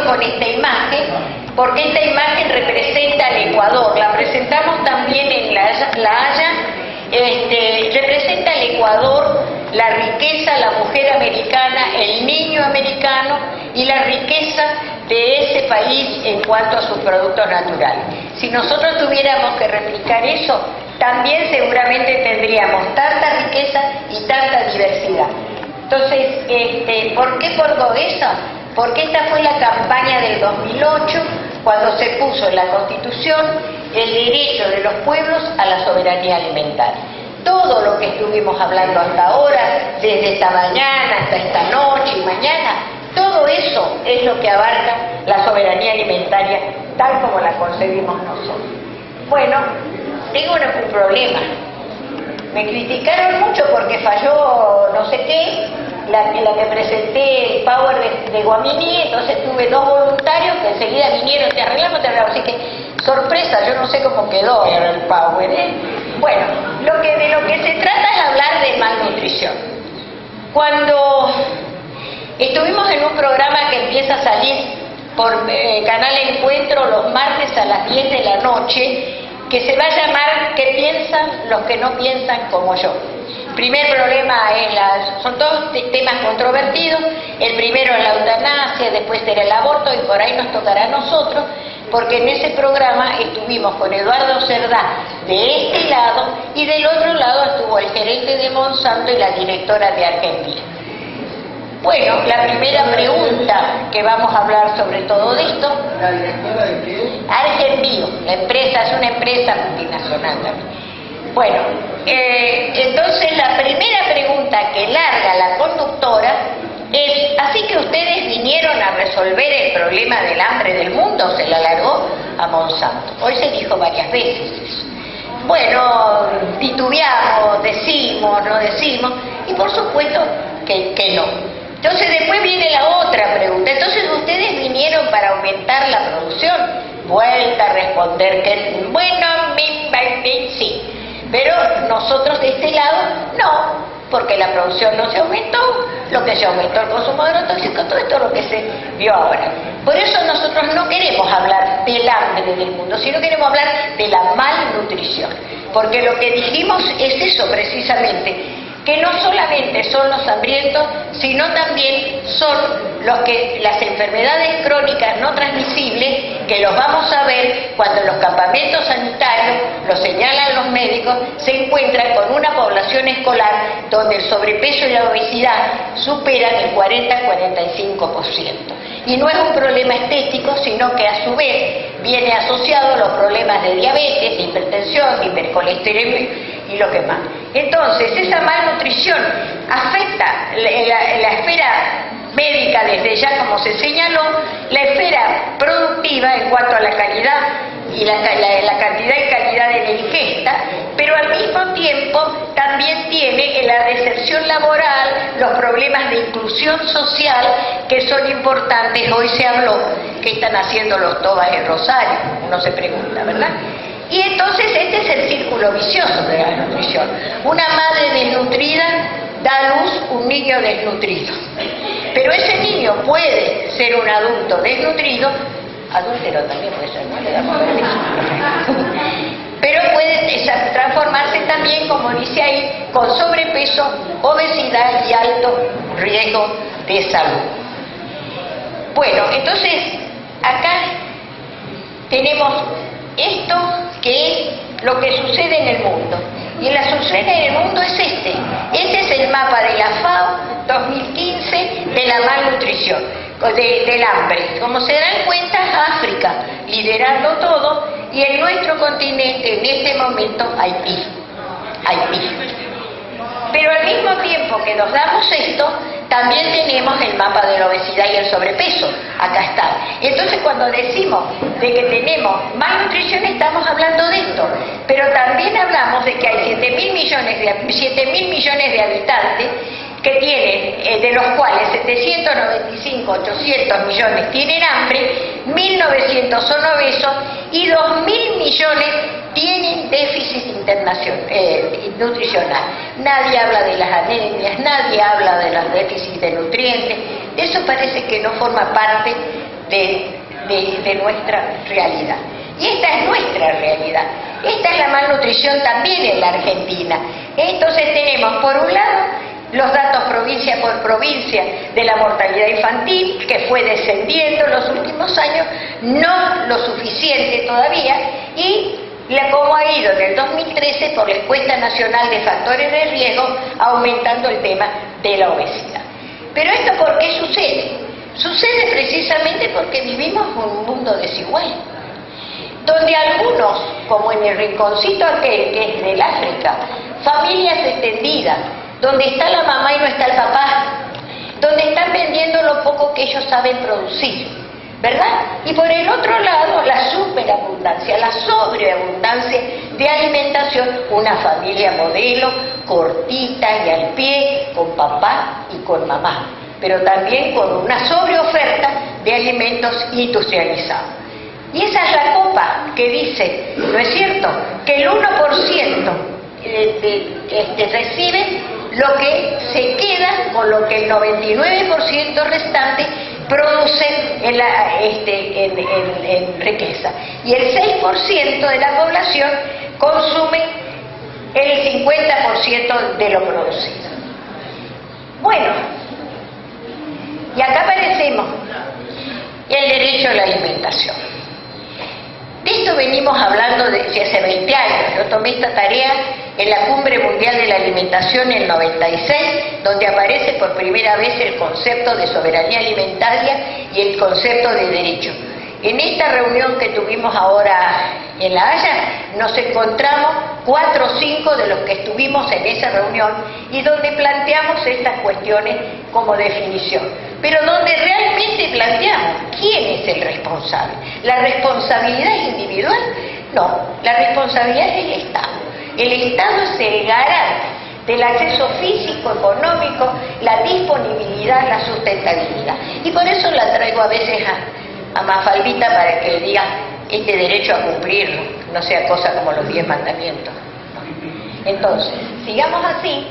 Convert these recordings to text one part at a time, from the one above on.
presento con esta imagen, porque esta imagen representa al Ecuador. La presentamos también en La Haya. Representa al Ecuador, la riqueza, la mujer americana, el niño americano y la riqueza de ese país en cuanto a sus productos naturales. Si nosotros tuviéramos que replicar eso, también seguramente tendríamos tanta riqueza y tanta diversidad. Entonces, ¿por qué colgo eso? Porque esta fue la campaña del 2008, cuando se puso en la Constitución el derecho de los pueblos a la soberanía alimentaria. Todo lo que estuvimos hablando hasta ahora, desde esta mañana hasta esta noche y mañana, todo eso es lo que abarca la soberanía alimentaria tal como la concebimos nosotros. Bueno, tengo un problema. Me criticaron mucho porque falló no sé qué, la que presenté el Power de Guamini, entonces tuve 2 voluntarios que enseguida vinieron, te arreglamos, así que sorpresa, yo no sé cómo quedó el Power, Bueno, de lo que se trata es hablar de malnutrición. Cuando estuvimos en un programa que empieza a salir por Canal Encuentro los martes a las 10 de la noche, que se va a llamar ¿Qué piensan los que no piensan como yo? El primer problema son todos temas controvertidos. El primero es la eutanasia, después será el aborto y por ahí nos tocará a nosotros, porque en ese programa estuvimos con Eduardo Cerdá de este lado y del otro lado estuvo el gerente de Monsanto y la directora de Argentina. Bueno, la primera pregunta que vamos a hablar sobre todo de esto. ¿La directora de qué? Argenbio, la empresa es una empresa multinacional también. Bueno, entonces la primera pregunta que larga la conductora es: ¿así que ustedes vinieron a resolver el problema del hambre del mundo? Se la largó a Monsanto. Hoy se dijo varias veces eso. Bueno, titubeamos, decimos, no decimos, y por supuesto que no. Entonces después viene la otra pregunta: entonces ustedes vinieron para aumentar la producción. Vuelta a responder que bueno, sí, pero nosotros de este lado no, porque la producción no se aumentó, lo que se aumentó el consumo de agrotóxicos, todo esto es lo que se vio ahora. Por eso nosotros no queremos hablar del hambre del mundo, sino queremos hablar de la malnutrición, porque lo que dijimos es eso precisamente, que no solamente son los hambrientos, sino también son las enfermedades crónicas no transmisibles, que los vamos a ver cuando en los campamentos sanitarios, lo señalan los médicos, se encuentran con una población escolar donde el sobrepeso y la obesidad superan el 40-45%. Y no es un problema estético, sino que a su vez viene asociado a los problemas de diabetes, de hipertensión, de hipercolesterolemia y lo que más. Entonces, esa malnutrición afecta la esfera médica desde ya, como se señaló, la esfera productiva en cuanto a la calidad y la cantidad y calidad de la ingesta, pero al mismo tiempo también tiene en la deserción laboral, los problemas de inclusión social que son importantes. Hoy se habló que están haciendo los tobas en Rosario, uno se pregunta, ¿verdad? Y entonces este es el círculo vicioso de la nutrición. Una madre desnutrida da a luz un niño desnutrido. Pero ese niño puede ser un adulto desnutrido, adúltero también puede ser, ¿no? Le damos permiso. Pero puede transformarse también, como dice ahí, con sobrepeso, obesidad y alto riesgo de salud. Bueno, entonces acá tenemos esto que es lo que sucede en el mundo. Y lo que sucede en el mundo es este. Este es el mapa de la FAO 2015 de la malnutrición, del hambre. Como se dan cuenta, África liderando todo, y en nuestro continente en este momento Haití. Pero al mismo tiempo que nos damos esto, también tenemos el mapa de la obesidad y el sobrepeso. Acá está. Y entonces cuando decimos de que tenemos malnutrición, estamos hablando de esto. Pero también hablamos de que hay 7.000 millones de habitantes que tienen, de los cuales 795, 800 millones tienen hambre, 1.900 son obesos y 2.000 millones tienen déficit nutricional. Nadie habla de las anemias, nadie habla de los déficits de nutrientes, Eso parece que no forma parte de nuestra realidad. Y esta es nuestra realidad. Esta es la malnutrición también en la Argentina. Entonces tenemos, por un lado, los datos provincia por provincia de la mortalidad infantil, que fue descendiendo en los últimos años, no lo suficiente todavía, y cómo ha ido del 2013 por la Encuesta Nacional de Factores de Riesgo, aumentando el tema de la obesidad. Pero ¿esto por qué sucede? Sucede precisamente porque vivimos en un mundo desigual, donde algunos, como en el rinconcito aquel que es del África, familias extendidas, donde está la mamá y no está el papá, donde están vendiendo lo poco que ellos saben producir, ¿verdad? Y por el otro lado, la superabundancia, la sobreabundancia de alimentación, una familia modelo, cortita y al pie, con papá y con mamá, pero también con una sobreoferta de alimentos industrializados. Y esa es la copa que dice, ¿no es cierto?, que el 1% recibe lo que se queda con lo que el 99% restante produce en riqueza. Y el 6% de la población consume el 50% de lo producido. Bueno, y acá aparecemos el derecho a la alimentación. De esto venimos hablando desde hace 20 años. Yo tomé esta tarea en la Cumbre Mundial de la Alimentación en el 96, donde aparece por primera vez el concepto de soberanía alimentaria y el concepto de derecho. En esta reunión que tuvimos ahora en La Haya, nos encontramos 4 o 5 de los que estuvimos en esa reunión y donde planteamos estas cuestiones como definición, pero donde realmente planteamos quién es el responsable. ¿La responsabilidad es individual? No, la responsabilidad es del Estado. El Estado es el garante del acceso físico, económico, la disponibilidad, la sustentabilidad. Y por eso la traigo a veces a Mafaldita para que diga este derecho a cumplirlo, no sea cosa como los 10 mandamientos. Entonces, sigamos así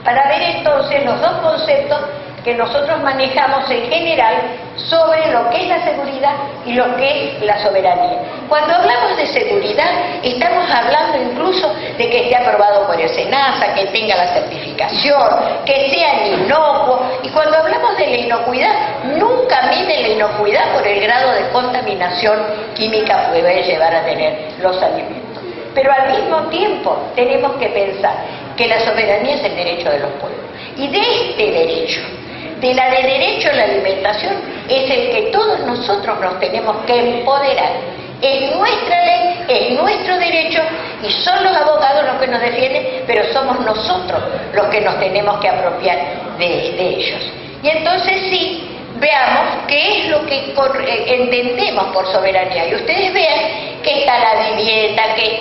para ver entonces los dos conceptos que nosotros manejamos en general sobre lo que es la seguridad y lo que es la soberanía. Cuando hablamos de seguridad, estamos hablando incluso de que esté aprobado por el SENASA, que tenga la certificación, que sea inocuo. Y cuando hablamos de la inocuidad, nunca mide la inocuidad por el grado de contaminación química que puede llevar a tener los alimentos. Pero al mismo tiempo tenemos que pensar que la soberanía es el derecho de los pueblos. Y de este derecho, de la de derecho a la alimentación, es el que todos nosotros nos tenemos que empoderar. Es nuestra ley, es nuestro derecho, y son los abogados los que nos defienden, pero somos nosotros los que nos tenemos que apropiar de ellos. Y entonces sí, veamos qué es lo que entendemos por soberanía. Y ustedes vean que está la vivienda, que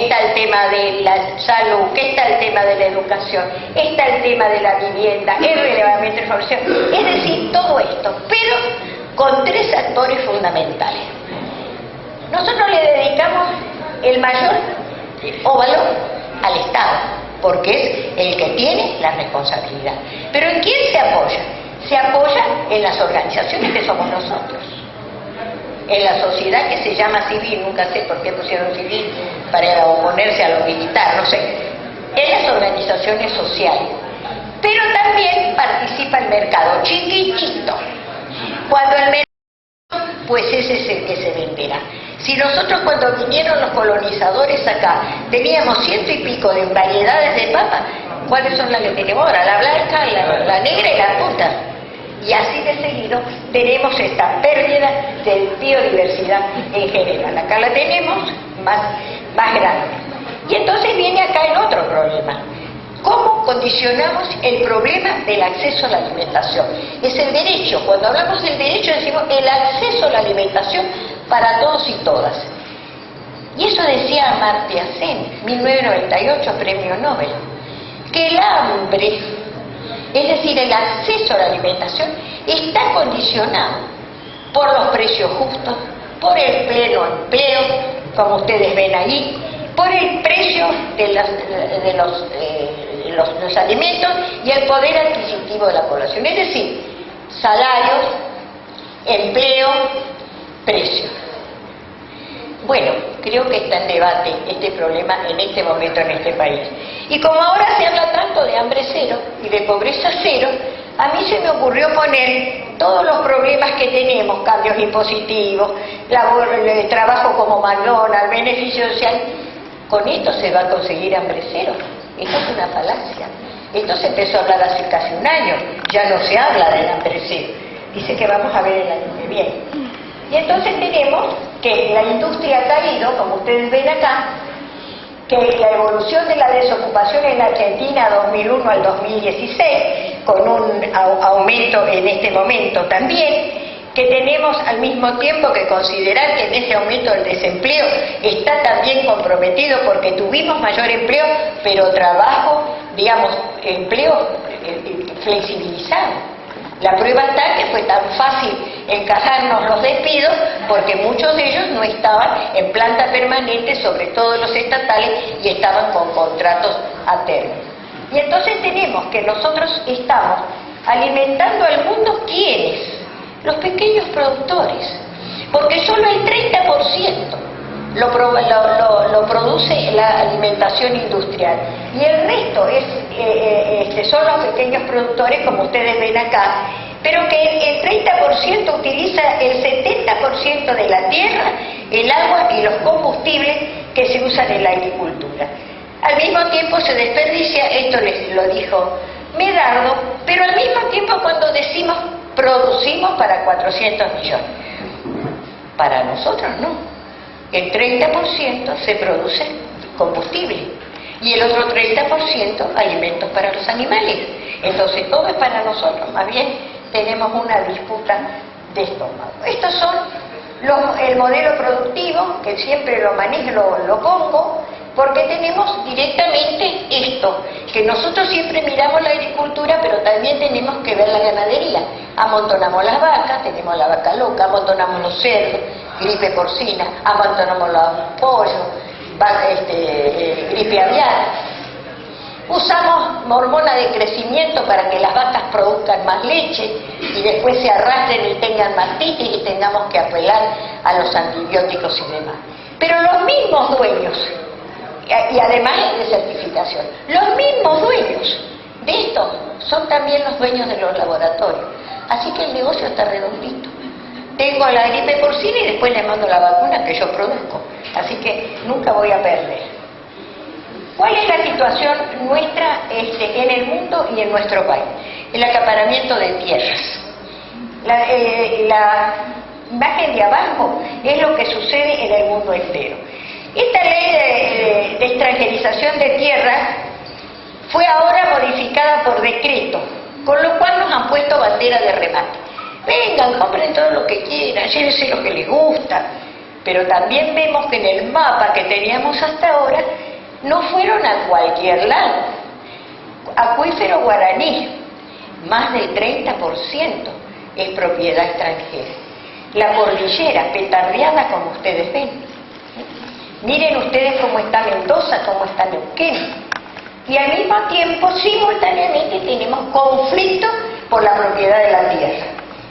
está el tema de la salud, que está el tema de la educación, está el tema de la vivienda, el relevamiento de información, es decir, todo esto, pero con 3 actores fundamentales. Nosotros le dedicamos el mayor óvalo al Estado, porque es el que tiene la responsabilidad. Pero ¿en quién se apoya? Se apoya en las organizaciones que somos nosotros, en la sociedad que se llama civil, nunca sé por qué pusieron civil para oponerse a lo militar, no sé, en las organizaciones sociales. Pero también participa el mercado, chiquitito. Cuando el mercado, pues ese es el que se venderá. Si nosotros cuando vinieron los colonizadores acá teníamos 100 y pico de variedades de papa, ¿cuáles son las que tenemos ahora? La blanca, la negra y la punta. Y así de seguido tenemos esta pérdida de biodiversidad en general. Acá la tenemos más grande. Y entonces viene acá el otro problema. ¿Cómo condicionamos el problema del acceso a la alimentación? Es el derecho. Cuando hablamos del derecho decimos el acceso a la alimentación para todos y todas. Y eso decía Amartya Sen, 1998, premio Nobel, que el hambre, es decir, el acceso a la alimentación, está condicionado por los precios justos, por el pleno empleo, como ustedes ven ahí, por el precio de los alimentos y el poder adquisitivo de la población. Es decir, salarios, empleo, precios. Bueno, creo que está en debate este problema en este momento en este país. Y como ahora se habla tanto de hambre cero y de pobreza cero, a mí se me ocurrió poner todos los problemas que tenemos, cambios impositivos, trabajo como McDonald's, beneficio social. Con esto se va a conseguir hambre cero. Esto es una falacia. Esto se empezó a hablar hace casi un año, ya no se habla del hambre cero. Dice que vamos a ver el año que viene. Y entonces tenemos que la industria ha caído, como ustedes ven acá, que la evolución de la desocupación en Argentina 2001 al 2016, con un aumento en este momento también, que tenemos al mismo tiempo que considerar que en ese aumento del desempleo está también comprometido porque tuvimos mayor empleo, pero trabajo, digamos, empleo flexibilizado. La prueba está que fue tan fácil encajarnos los despidos porque muchos de ellos no estaban en planta permanente, sobre todo los estatales, y estaban con contratos a término. Y entonces tenemos que nosotros estamos alimentando al mundo, ¿quiénes? Los pequeños productores, porque solo el 30% lo produce la alimentación industrial y el resto son los pequeños productores, como ustedes ven acá, pero que el 30% utiliza el 70% de la tierra, el agua y los combustibles que se usan en la agricultura. Al mismo tiempo se desperdicia, esto les lo dijo Medardo, pero al mismo tiempo cuando decimos producimos para 400 millones, para nosotros no. El 30% se produce combustible y el otro 30% alimentos para los animales. Entonces todo es para nosotros, más bien tenemos una disputa de estómago. Estos son el modelo productivo, que siempre lo manejo, lo pongo, porque tenemos directamente esto, que nosotros siempre miramos la agricultura, pero también tenemos que ver la ganadería. Amontonamos las vacas, tenemos la vaca loca, amontonamos los cerdos, gripe porcina, amontonamos los pollos, gripe aviar. Usamos hormona de crecimiento para que las vacas produzcan más leche y después se arrastren y tengan mastitis y tengamos que apelar a los antibióticos y demás. Pero los mismos dueños, y además de certificación, los mismos dueños de esto son también los dueños de los laboratorios. Así que el negocio está redondito. Tengo la gripe porcina y después le mando la vacuna que yo produzco. Así que nunca voy a perder. ¿Cuál es la situación nuestra en el mundo y en nuestro país? El acaparamiento de tierras. La imagen de abajo es lo que sucede en el mundo entero. Esta ley de extranjerización de tierras fue ahora modificada por decreto, con lo cual nos han puesto bandera de remate. Vengan, compren todo lo que quieran, llévense lo que les gusta. Pero también vemos que en el mapa que teníamos hasta ahora no fueron a cualquier lado. Acuífero guaraní, más del 30% es propiedad extranjera. La cordillera, petardeada como ustedes ven. Miren ustedes cómo está Mendoza, cómo está Neuquén. Y al mismo tiempo, simultáneamente, tenemos conflicto por la propiedad de la tierra.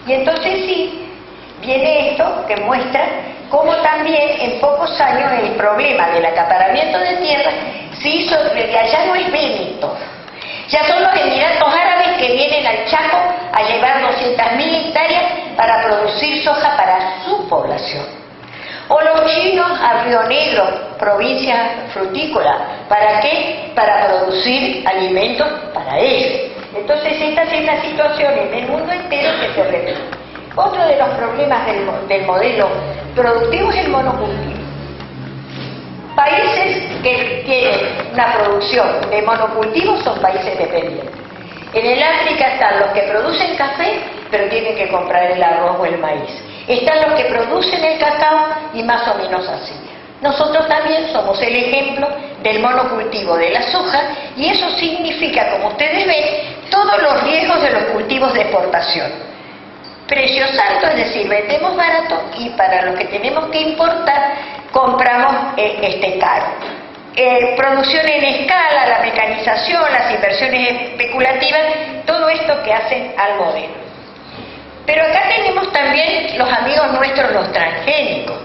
Y entonces sí, viene esto que muestra cómo también en pocos años el problema del acaparamiento de tierra se hizo, ya no es Benito, ya son los Emiratos Árabes que vienen al Chaco a llevar 200.000 hectáreas para producir soja para su población. O los chinos a Río Negro, provincia frutícola, ¿para qué? Para producir alimentos para ellos. Entonces esta es la situación en el mundo entero que se repite. Otro de los problemas del modelo productivo es el monocultivo. Países que tienen una producción de monocultivo son países dependientes. En el África están los que producen café, pero tienen que comprar el arroz o el maíz. Están los que producen el cacao y más o menos así. Nosotros también somos el ejemplo del monocultivo de la soja y eso significa, como ustedes ven, todos los riesgos de los cultivos de exportación. Precios altos, es decir, vendemos barato y para los que tenemos que importar compramos caro. Producción en escala, la mecanización, las inversiones especulativas, todo esto que hacen al modelo. Pero acá tenemos también los amigos nuestros, los transgénicos.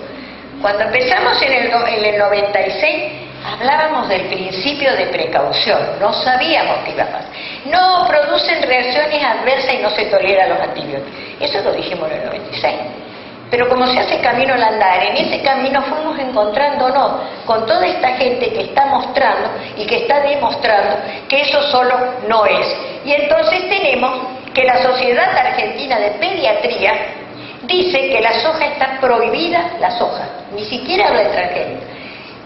Cuando empezamos en el 96, hablábamos del principio de precaución, no sabíamos qué iba a pasar. No producen reacciones adversas y no se toleran los antibióticos. Eso lo dijimos en el 96. Pero como se hace camino al andar, en ese camino fuimos encontrándonos con toda esta gente que está mostrando y que está demostrando que eso solo no es. Y entonces tenemos que la Sociedad Argentina de Pediatría dice que la soja está prohibida, la soja, ni siquiera habla de transgénica,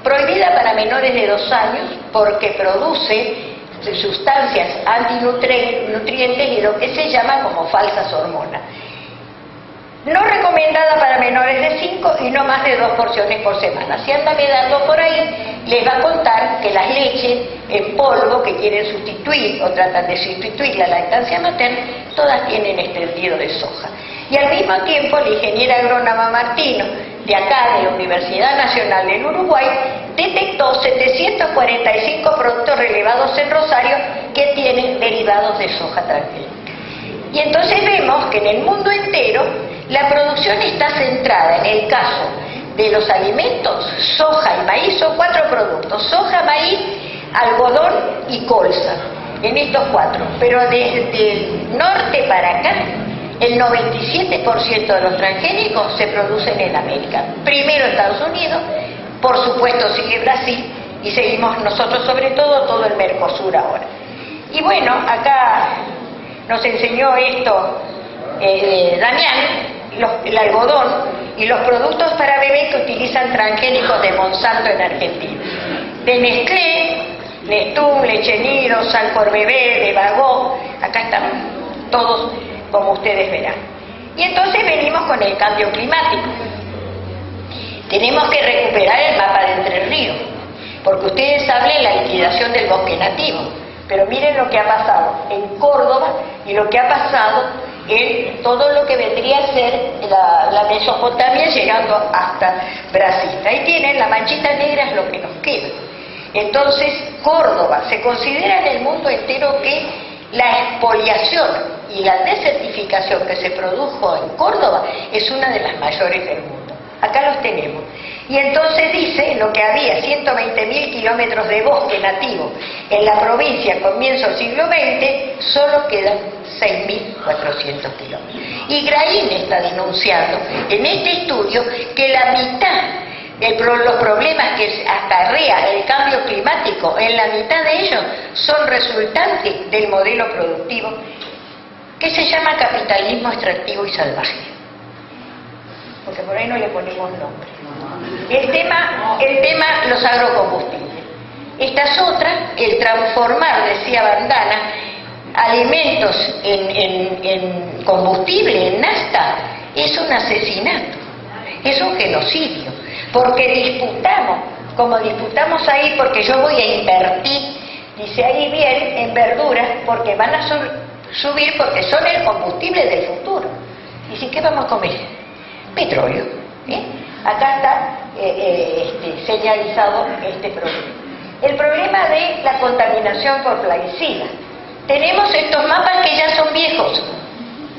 prohibida para menores de 2 años porque produce sustancias antinutrientes y lo que se llama como falsas hormonas. No recomendada para menores de 5 y no más de 2 porciones por semana. Si anda medando por ahí, les va a contar que las leches en polvo que quieren sustituir o tratan de sustituir la lactancia materna, todas tienen extendido de soja. Y al mismo tiempo, la ingeniera agrónoma Martino, de acá, de la Universidad Nacional del Uruguay, detectó 745 productos relevados en Rosario que tienen derivados de soja transgénica. Y entonces vemos que en el mundo entero la producción está centrada, en el caso de los alimentos, soja y maíz, son 4 productos: soja, maíz, algodón y colza, en estos 4. Pero desde el norte para acá, el 97% de los transgénicos se producen en América. Primero Estados Unidos, por supuesto sigue Brasil, y seguimos nosotros, sobre todo el Mercosur ahora. Y bueno, acá nos enseñó esto Damián, el algodón y los productos para bebés que utilizan transgénicos de Monsanto en Argentina. De Nestlé, Nestum, Leche Nido, Sal por Bebé, de Bagó, acá están todos como ustedes verán. Y entonces venimos con el cambio climático. Tenemos que recuperar el mapa de Entre Ríos, porque ustedes hablan de la liquidación del bosque nativo, pero miren lo que ha pasado en Córdoba y lo que ha pasado en todo lo que vendría a ser la Mesopotamia, llegando hasta Brasil. Ahí tienen, la manchita negra es lo que nos queda. Entonces, Córdoba se considera en el mundo entero que la expoliación y la desertificación que se produjo en Córdoba es una de las mayores del mundo. Acá los tenemos. Y entonces dice, lo que había 120.000 kilómetros de bosque nativo en la provincia a comienzo del siglo XX, solo quedan 6.400 kilómetros. Y Graín está denunciando en este estudio que la mitad de los problemas que acarrea el cambio climático, en la mitad de ellos son resultantes del modelo productivo que se llama capitalismo extractivo y salvaje, porque por ahí no le ponemos nombre. El tema los agrocombustibles. Esta es otra, el transformar, decía Bandana, alimentos en combustible, en nafta, es un asesinato, es un genocidio, porque disputamos, como disputamos ahí, porque yo voy a invertir, dice ahí bien, en verduras, porque van a subir, porque son el combustible del futuro. Dice, ¿qué vamos a comer? Petróleo. Acá está señalizado este problema. El problema de la contaminación por plaguicidas. Tenemos estos mapas que ya son viejos,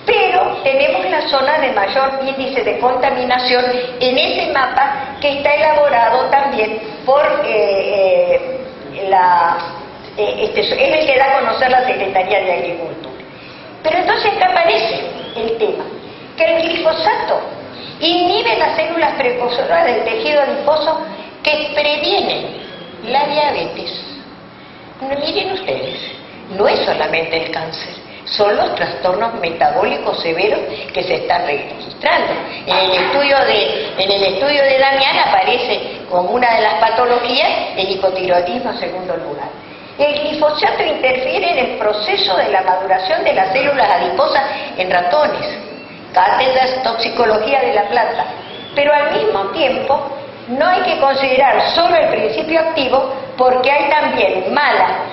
pero tenemos la zona de mayor índice de contaminación en ese mapa que está elaborado también por es el que da a conocer la Secretaría de Agricultura. Pero entonces acá aparece el tema, que el glifosato inhibe las células precursoras del tejido adiposo que previenen la diabetes. Miren ustedes, no es solamente el cáncer, son los trastornos metabólicos severos que se están registrando. En el estudio de Damián aparece como una de las patologías el hipotiroidismo en segundo lugar. El glifosato interfiere en el proceso de la maduración de las células adiposas en ratones. Cátedras Toxicología de la planta. Pero al mismo tiempo no hay que considerar solo el principio activo, porque hay también mala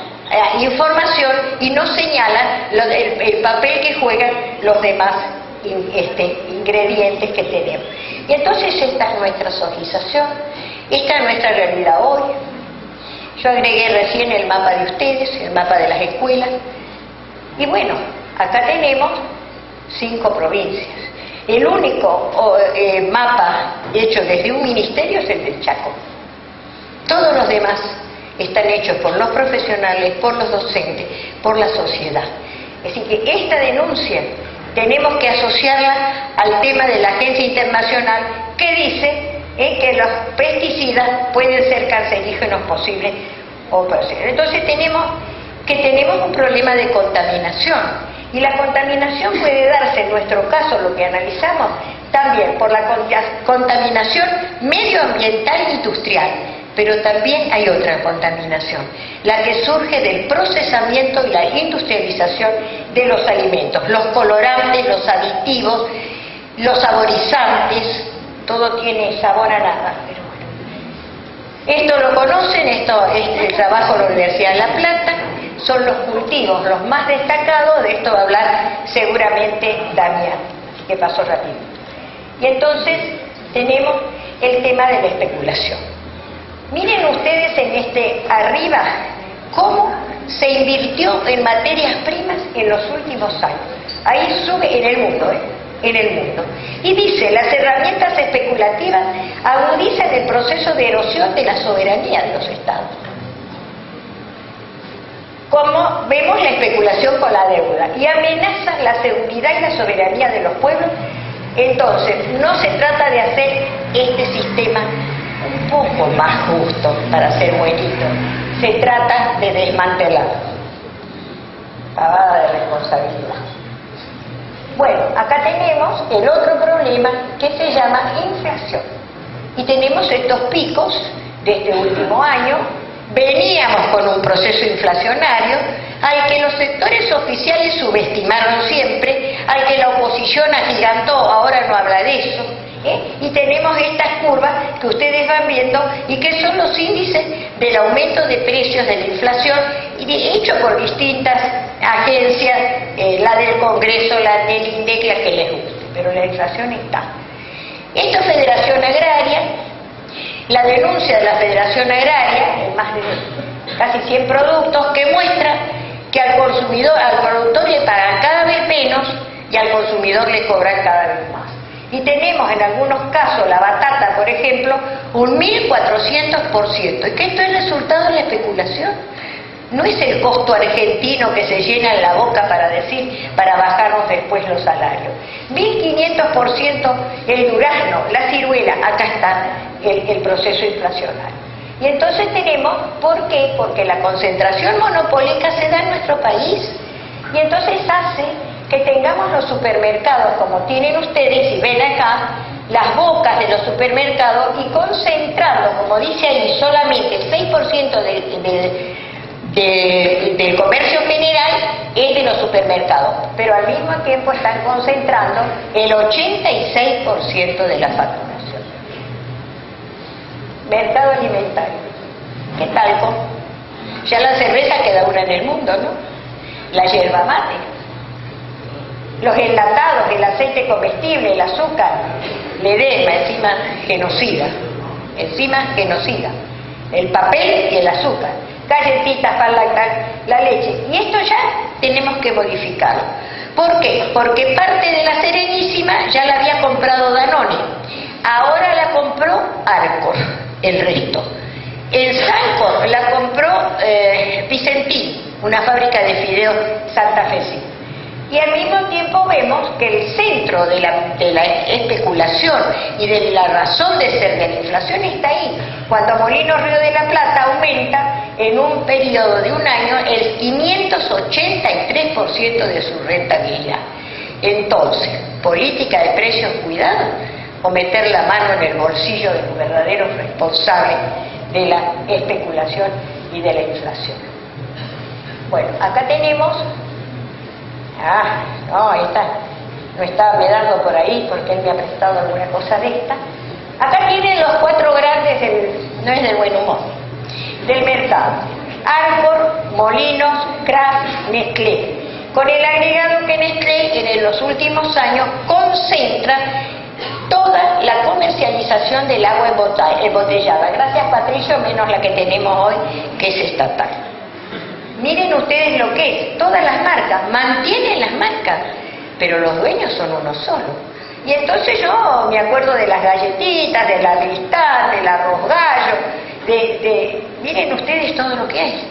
información y no señalan el papel que juegan los demás ingredientes que tenemos. Y entonces esta es nuestra socialización, esta es nuestra realidad hoy. Yo agregué recién el mapa de ustedes, el mapa de las escuelas. Y bueno, acá tenemos 5 provincias. El único mapa hecho desde un ministerio es el del Chaco. Todos los demás están hechos por los profesionales, por los docentes, por la sociedad. Es decir, que esta denuncia tenemos que asociarla al tema de la Agencia Internacional que dice que los pesticidas pueden ser cancerígenos posibles o posibles. Entonces tenemos un problema de contaminación. Y la contaminación puede darse, en nuestro caso, lo que analizamos, también por la contaminación medioambiental e industrial, pero también hay otra contaminación, la que surge del procesamiento y la industrialización de los alimentos, los colorantes, los aditivos, los saborizantes, todo tiene sabor a nada, pero bueno. Esto lo conocen, este trabajo en la Universidad de La Plata. Son los cultivos los más destacados, de esto va a hablar seguramente Damián, que pasó rápido. Y entonces tenemos el tema de la especulación. Miren ustedes en arriba cómo se invirtió en materias primas en los últimos años. Ahí sube en el mundo, en el mundo. Y dice, las herramientas especulativas agudizan el proceso de erosión de la soberanía de los estados. Como vemos, la especulación con la deuda y amenazan la seguridad y la soberanía de los pueblos. Entonces, no se trata de hacer este sistema un poco más justo para ser buenito, se trata de desmantelarlo. Pavada de responsabilidad. Bueno, acá tenemos el otro problema que se llama inflación. Y tenemos estos picos de este último año. Veníamos con un proceso inflacionario al que los sectores oficiales subestimaron siempre, al que la oposición agigantó, ahora no habla de eso, y tenemos estas curvas que ustedes van viendo y que son los índices del aumento de precios de la inflación, hecho por distintas agencias, la del Congreso, la del INDEC, la que les guste, pero la inflación está. Esto es Federación Agraria. La denuncia de la Federación Agraria, en más de casi 100 productos, que muestra que al productor le pagan cada vez menos y al consumidor le cobran cada vez más. Y tenemos en algunos casos, la batata, por ejemplo, un 1400%. ¿Y que esto es resultado de la especulación? No es el costo argentino que se llena en la boca para bajarnos después los salarios. 1500% el durazno, la ciruela, acá está el proceso inflacionario. Y entonces tenemos, ¿por qué? Porque la concentración monopólica se da en nuestro país. Y entonces hace que tengamos los supermercados, como tienen ustedes, y ven acá, las bocas de los supermercados, y concentrando, como dice ahí, solamente 6% del comercio general es de los supermercados, pero al mismo tiempo están concentrando el 86% de la facturación. Mercado alimentario. ¿Qué tal? Ya la cerveza queda una en el mundo, ¿no? La yerba mate, los enlatados, el aceite comestible, el azúcar, el edema, encima genocida, el papel y el azúcar, galletitas para la leche. Y esto ya tenemos que modificarlo. ¿Por qué? Porque parte de la Serenísima ya la había comprado Danone, ahora la compró Arcor, el resto. En Sancor la compró Vicentín, una fábrica de fideos santafesina. Y al mismo tiempo vemos que el centro de la especulación y de la razón de ser de la inflación está ahí. Cuando Molinos Río de la Plata aumenta en un periodo de un año el 583% de su rentabilidad. Entonces, política de precios, cuidado, o meter la mano en el bolsillo de los verdaderos responsables de la especulación y de la inflación. Bueno, acá tenemos... no, esta no estaba medando por ahí porque él me ha prestado alguna cosa de esta. Acá tienen los 4 grandes, no es del buen humor, del mercado. Arcor, Molinos, Kraft, Nestlé. Con el agregado que Nestlé en los últimos años concentra toda la comercialización del agua embotellada. Gracias, Patricio, menos la que tenemos hoy, que es estatal. Miren ustedes lo que es, todas las marcas, mantienen las marcas. pero los dueños son uno solo. Y entonces yo me acuerdo de las galletitas, de la cristán, del arroz gallo, miren ustedes todo lo que hay.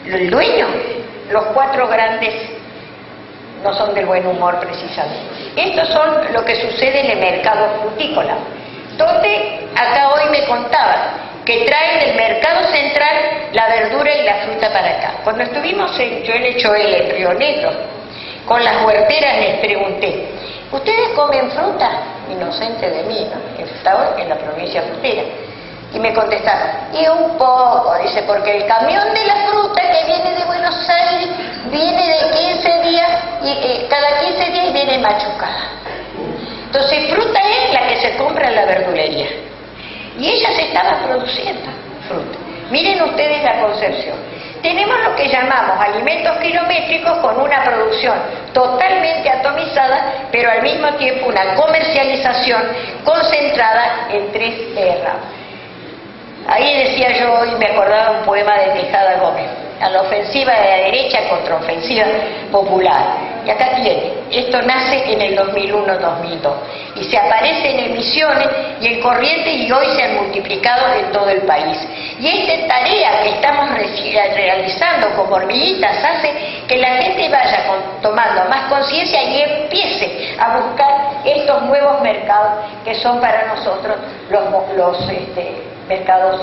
El dueño, los 4 grandes no son del buen humor precisamente. Estos son lo que sucede en el mercado frutícola, donde acá hoy me contaban que traen del mercado central la verdura y la fruta para acá. Cuando estuvimos yo en Echoel, en Río Negro, con las huerteras les pregunté, ¿ustedes comen fruta? Inocente de mí, ¿no? Estaba en la provincia frutera. Y me contestaron, y un poco, dice, porque el camión de la fruta que viene de Buenos Aires viene de 15 días, y cada 15 días viene machucada. Entonces fruta es la que se compra en la verdulería. Y ella se estaba produciendo fruta. Miren ustedes la concepción. Tenemos lo que llamamos alimentos kilométricos con una producción totalmente atomizada, pero al mismo tiempo una comercialización concentrada en 3 ramas. Ahí decía yo hoy, me acordaba un poema de Tejada Gómez, a la ofensiva de la derecha contra ofensiva popular. Y acá tiene, esto nace en el 2001-2002 y se aparece en Misiones y en Corrientes y hoy se han multiplicado en todo el país. Y esta tarea que estamos realizando como hormiguitas hace que la gente vaya tomando más conciencia y empiece a buscar estos nuevos mercados que son para nosotros los mercados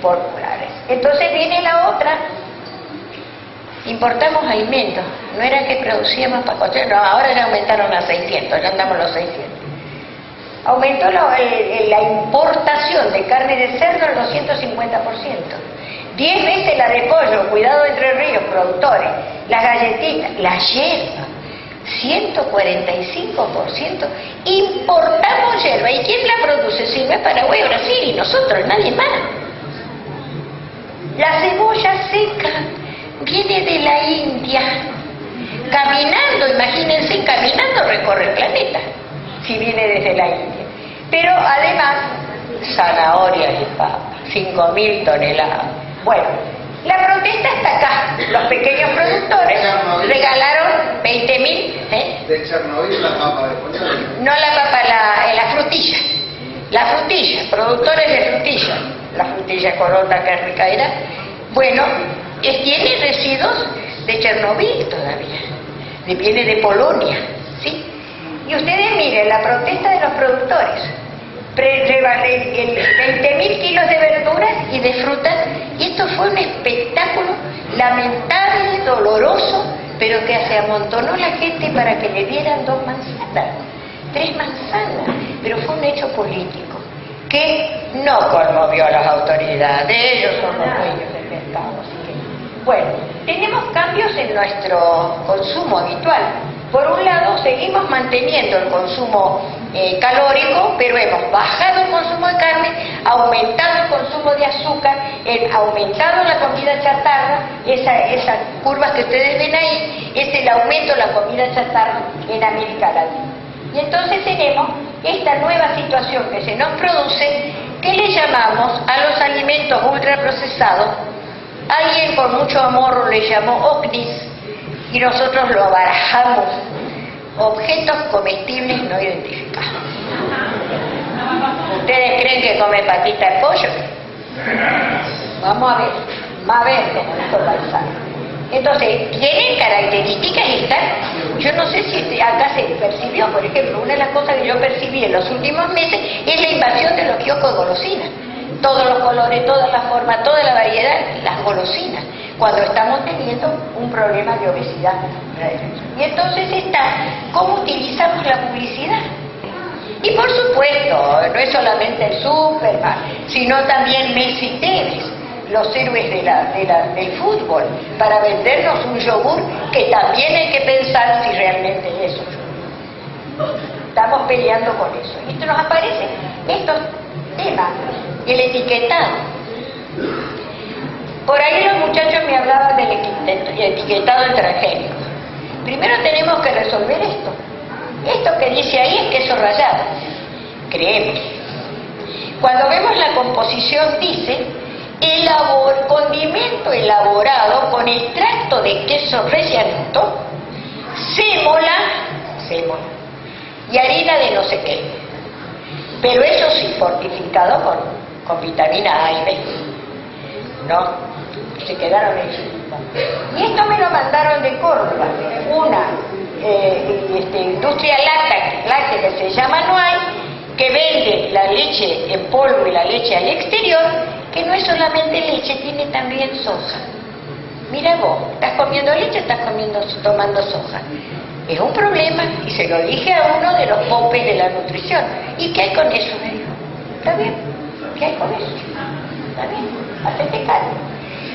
populares. Entonces viene la otra. Importamos alimentos, no era que producíamos para comer, no, ahora ya aumentaron a 600, ya andamos los 600. Aumentó la importación de carne de cerdo al 250%, 10 veces la de pollo, cuidado de Entre Ríos, productores, las galletitas, la hierba, 145%, importamos hierba. ¿Y quién la produce? Si no es Paraguay, Brasil y nosotros, nadie más. La cebolla seca viene de la India, caminando, imagínense, caminando recorre el planeta, si viene desde la India. Pero además, zanahorias y papas, 5.000 toneladas. Bueno, la protesta está acá. Los pequeños productores regalaron 20.000. ¿De Chernobyl la papa de pollo? No la papa, la frutilla. La frutilla, productores de frutilla. La frutilla corota que rica era. Bueno, tiene residuos de Chernobyl todavía, viene de Polonia, ¿sí? Y ustedes miren la protesta de los productores, 20.000 kilos de verduras y de frutas, y esto fue un espectáculo lamentable, doloroso, pero que se amontonó la gente para que le dieran 2 manzanas, 3 manzanas, pero fue un hecho político que no conmovió a las autoridades, ellos son los dueños del mercado. Bueno, tenemos cambios en nuestro consumo habitual. Por un lado, seguimos manteniendo el consumo calórico, pero hemos bajado el consumo de carne, aumentado el consumo de azúcar, aumentado la comida chatarra, esas curvas que ustedes ven ahí, es el aumento de la comida chatarra en América Latina. Y entonces tenemos esta nueva situación que se nos produce, que le llamamos a los alimentos ultraprocesados. Alguien con mucho amor le llamó OCNIS y nosotros lo barajamos, objetos comestibles no identificados. ¿Ustedes creen que come patita de pollo? Vamos a ver, como dijo Balsano. Entonces, tienen características estas. Yo no sé si acá se percibió, por ejemplo, una de las cosas que yo percibí en los últimos meses es la invasión de los kioscos de golosinas. Todos los colores, todas las formas, toda la variedad, las golosinas, cuando estamos teniendo un problema de obesidad. Y entonces está cómo utilizamos la publicidad. Y por supuesto, no es solamente el Superman, sino también Messi y Tevez, los héroes del fútbol, para vendernos un yogur que también hay que pensar si realmente es un yogur. Estamos peleando con eso. Y nos aparecen estos temas. El etiquetado. Por ahí los muchachos me hablaban del etiquetado transgénico. Primero tenemos que resolver esto. Esto que dice ahí es queso rallado. Créeme. Cuando vemos la composición dice condimento elaborado con extracto de queso rellenito, sémola, hacemos. Y harina de no sé qué. Pero eso sí, fortificado con vitamina A y B. ¿No? Se quedaron en Chilita. Y esto me lo mandaron de Córdoba. Una industria láctea que se llama Anual, que vende la leche en polvo y la leche al exterior, que no es solamente leche, tiene también soja. Mira vos, estás comiendo leche, estás tomando soja. Es un problema, y se lo dije a uno de los popes de la nutrición. ¿Y qué hay con eso? Me dijo. ¿Está bien? ¿Qué hay con eso? ¿Está bien? Hacete cargo.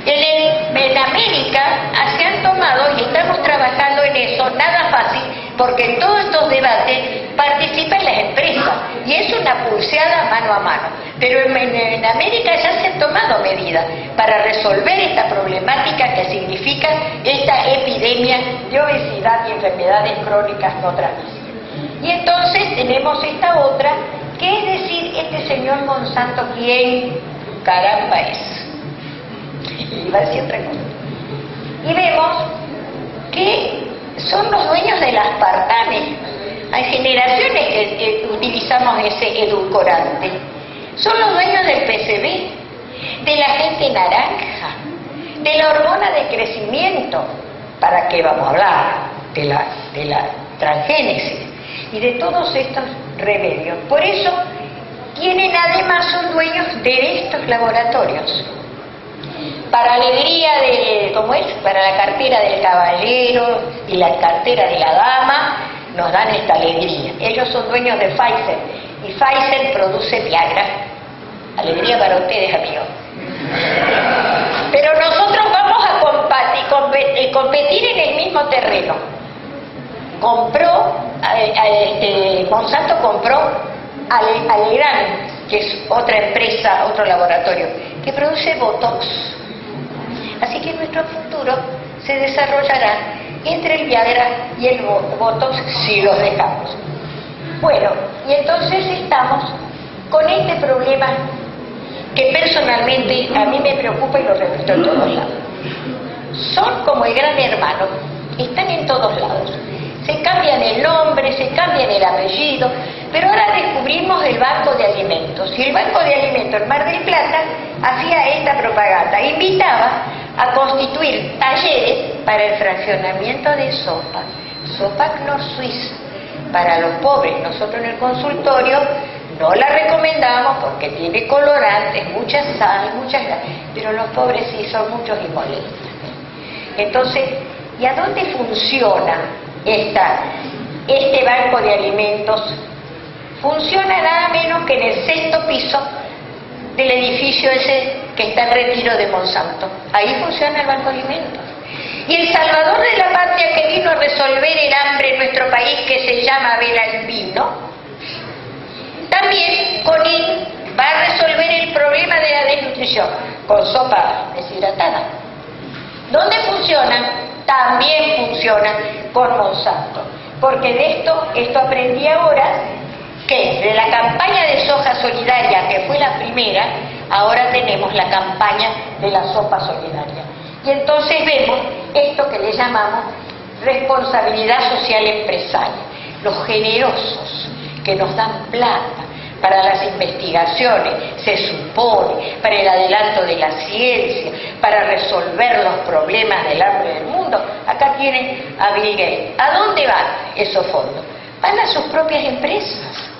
En América se han tomado, y estamos trabajando en eso, nada fácil, porque en todos estos debates participan las empresas, y es una pulseada mano a mano. Pero en América ya se han tomado medidas para resolver esta problemática que significa esta epidemia de obesidad y enfermedades crónicas no transmisibles. Y entonces tenemos esta otra, que es decir, este señor Monsanto, ¿quién caramba es? Y va a decir otra cosa. Y vemos que son los dueños del aspartame. Hay generaciones que utilizamos ese edulcorante. Son los dueños del PCB, de la gente naranja, de la hormona de crecimiento. ¿Para qué vamos a hablar? De la transgénesis y de todos estos remedios. Por eso además son dueños de estos laboratorios. Para alegría de, ¿cómo es? Para la cartera del caballero y la cartera de la dama, nos dan esta alegría. Ellos son dueños de Pfizer, y Pfizer produce Viagra. Alegría para ustedes, amigos. Pero nosotros vamos a competir en el mismo terreno. Monsanto compró Alegrán, que es otra empresa, otro laboratorio, que produce Botox. Así que nuestro futuro se desarrollará entre el Viagra y el Botox si los dejamos. Bueno, y entonces estamos con este problema que personalmente a mí me preocupa y lo repito en todos lados. Son como el gran hermano, están en todos lados. Se cambian el nombre, se cambian el apellido, pero ahora descubrimos el Banco de Alimentos. Y el Banco de Alimentos en Mar del Plata hacía esta propaganda, invitaba a constituir talleres para el fraccionamiento de sopa Knorr Suisse, para los pobres. Nosotros en el consultorio no la recomendamos porque tiene colorantes, mucha sal, pero los pobres sí son muchos y molestan. Entonces, ¿y a dónde funciona este banco de alimentos? Funciona nada menos que en el 6º piso del edificio ese que está en retiro de Monsanto. Ahí funciona el banco de alimentos. Y el salvador de la patria que vino a resolver el hambre en nuestro país, que se llama Abel Albino, también con él va a resolver el problema de la desnutrición con sopa deshidratada. ¿Dónde funciona? También funciona con Monsanto, porque de esto aprendí ahora, que de la campaña de soja solidaria, que fue la primera, ahora tenemos la campaña de la sopa solidaria. Y entonces vemos esto que le llamamos responsabilidad social empresaria, los generosos que nos dan plata para las investigaciones, se supone, para el adelanto de la ciencia, para resolver los problemas del hambre del mundo. Acá tienen a Bill Gates. ¿A dónde van esos fondos? Van a sus propias empresas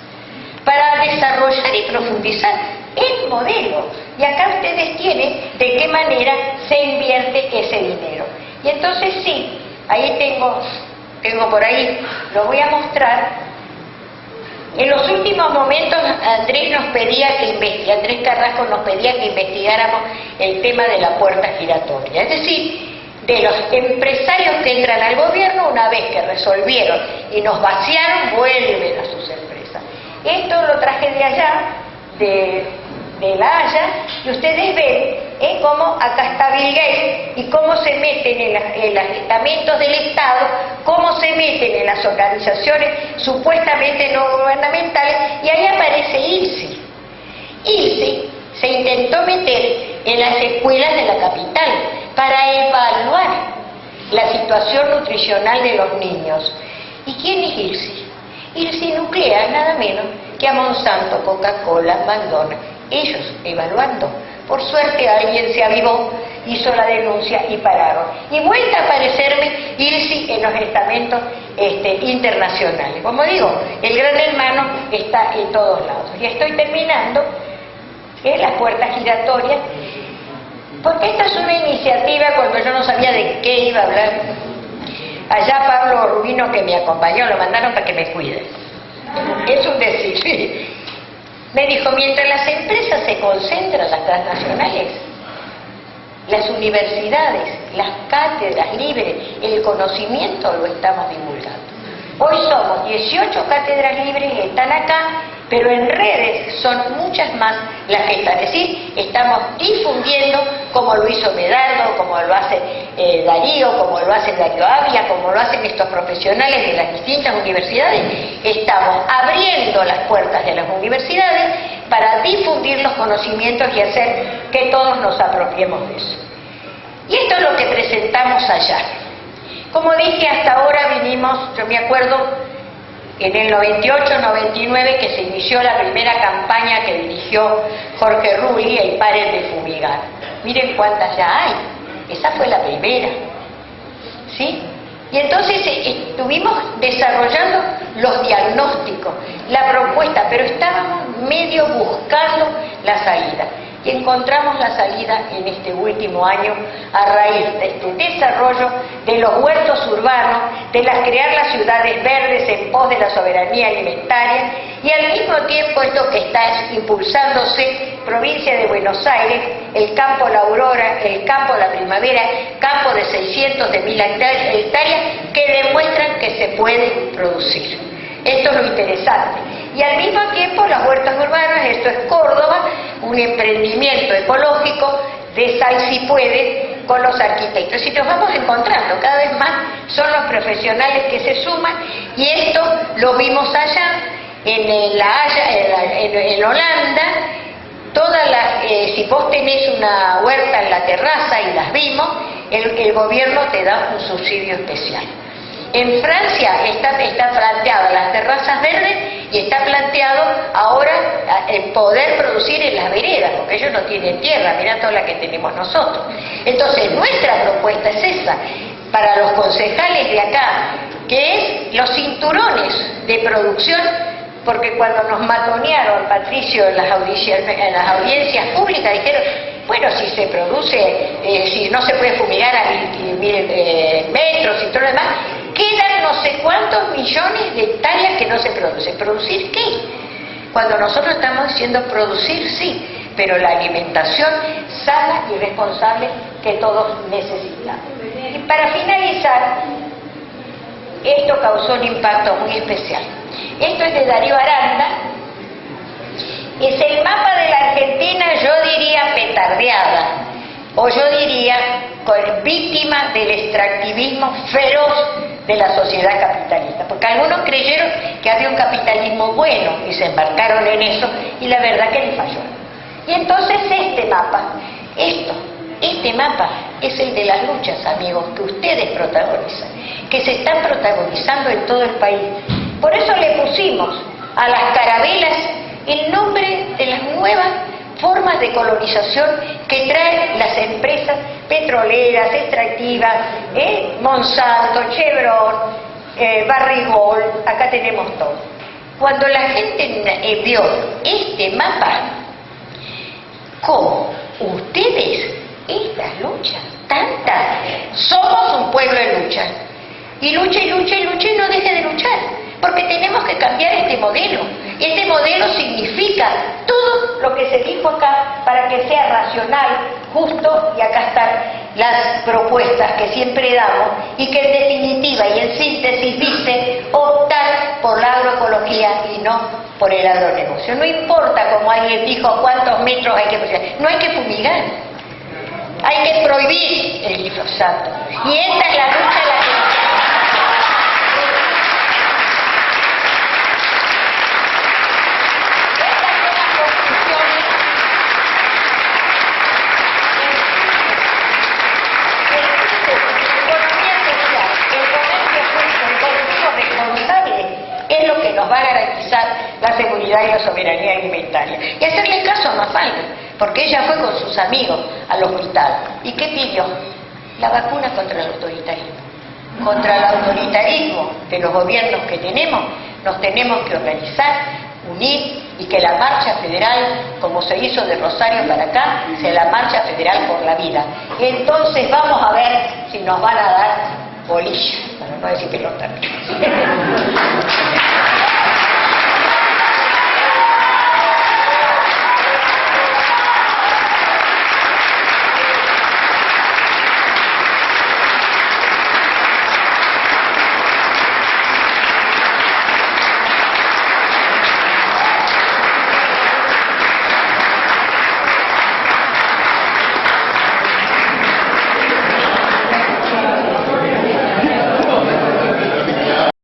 para desarrollar y profundizar el modelo. Y acá ustedes tienen de qué manera se invierte ese dinero. Y entonces sí, ahí tengo por ahí, lo voy a mostrar. En los últimos momentos Andrés Carrasco nos pedía que investigáramos el tema de la puerta giratoria, es decir, de los empresarios que entran al gobierno una vez que resolvieron y nos vaciaron, vuelven a sus empresas. Esto lo traje de allá, de La Haya, y ustedes ven cómo acá está Bill Gates y cómo se meten en los estamentos del Estado, cómo se meten en las organizaciones supuestamente no gubernamentales, y ahí aparece ILSI. ILSI se intentó meter en las escuelas de la capital para evaluar la situación nutricional de los niños. ¿Y quién es IRSI? IRSI nuclea nada menos que a Monsanto, Coca-Cola, McDonald's. Ellos evaluando. Por suerte alguien se avivó, hizo la denuncia y pararon. Y vuelta a aparecerme IRSI en los estamentos internacionales. Como digo, el gran hermano está en todos lados. Y estoy terminando en las puertas giratorias, porque esta es una iniciativa cuando yo no sabía de qué iba a hablar. Allá Pablo Rubino, que me acompañó, lo mandaron para que me cuide. Es un decir. Me dijo, mientras las empresas se concentran, las transnacionales, las universidades, las cátedras libres, el conocimiento lo estamos divulgando. Hoy somos 18 cátedras libres que están acá, pero en redes son muchas más las que están. Es decir, estamos difundiendo como lo hizo Medardo, como lo hace Darío, como lo hace Darío Ávila, como lo hacen estos profesionales de las distintas universidades. Estamos abriendo las puertas de las universidades para difundir los conocimientos y hacer que todos nos apropiemos de eso. Y esto es lo que presentamos allá. Como dije, hasta ahora vinimos, yo me acuerdo, en el 98-99 que se inició la primera campaña que dirigió Jorge Rulli, el Paren de Fumigar. Miren cuántas ya hay. Esa fue la primera. ¿Sí? Y entonces estuvimos desarrollando los diagnósticos, la propuesta, pero estábamos medio buscando la salida. Y encontramos la salida en este último año a raíz de este desarrollo de los huertos urbanos, de crear las ciudades verdes en pos de la soberanía alimentaria, y al mismo tiempo esto que está impulsándose, provincia de Buenos Aires, el campo La Aurora, el campo La Primavera, campo de 600 de 1000 hectáreas, que demuestran que se puede producir. Esto es lo interesante. Y al mismo tiempo las huertas urbanas, esto es Córdoba, un emprendimiento ecológico de Sal Si Puede con los arquitectos. Y nos vamos encontrando, cada vez más son los profesionales que se suman, y esto lo vimos allá en La Haya, en Holanda. Si vos tenés una huerta en la terraza y las vimos, el gobierno te da un subsidio especial. En Francia está planteado las terrazas verdes y está planteado ahora el poder producir en las veredas, porque ellos no tienen tierra, mirá toda la que tenemos nosotros. Entonces nuestra propuesta es esa, para los concejales de acá, que es los cinturones de producción, porque cuando nos matonearon, Patricio, en las audiencias públicas, dijeron, bueno, si se produce, si no se puede fumigar a 1000 metros y todo lo demás, quedan no sé cuántos millones de hectáreas que no se producen. ¿Producir qué? Cuando nosotros estamos diciendo producir, sí, pero la alimentación sana y responsable que todos necesitamos. Y para finalizar, esto causó un impacto muy especial. Esto es de Darío Aranda. Es el mapa de la Argentina, yo diría petardeada, o yo diría víctima del extractivismo feroz de la sociedad capitalista, porque algunos creyeron que había un capitalismo bueno y se embarcaron en eso, y la verdad que les falló. Y entonces este mapa es el de las luchas, amigos, que ustedes protagonizan, que se están protagonizando en todo el país. Por eso le pusimos a las carabelas el nombre de las nuevas formas de colonización que traen las empresas petroleras, extractivas, Monsanto, Chevron, Barrigol, acá tenemos todo. Cuando la gente vio este mapa, ¿cómo? Ustedes, estas luchas, tantas, somos un pueblo de lucha. Y lucha y lucha y lucha y no deje de luchar, porque tenemos que cambiar este modelo. Este modelo significa todo lo que se dijo acá para que sea racional, justo, y acá están las propuestas que siempre damos y que en definitiva y en síntesis dice optar por la agroecología y no por el agronegocio. No importa, como alguien dijo, cuántos metros hay que fumigar, no hay que fumigar, hay que prohibir el glifosato. Y esta es la lucha de la que... solidario soberanía alimentaria. Y hacerle caso a Mafalda, porque ella fue con sus amigos al hospital. ¿Y qué pidió? La vacuna contra el autoritarismo. Contra el autoritarismo de los gobiernos que tenemos, nos tenemos que organizar, unir, y que la marcha federal, como se hizo de Rosario para acá, sea la marcha federal por la vida. Entonces vamos a ver si nos van a dar bolilla, para no decir pelota.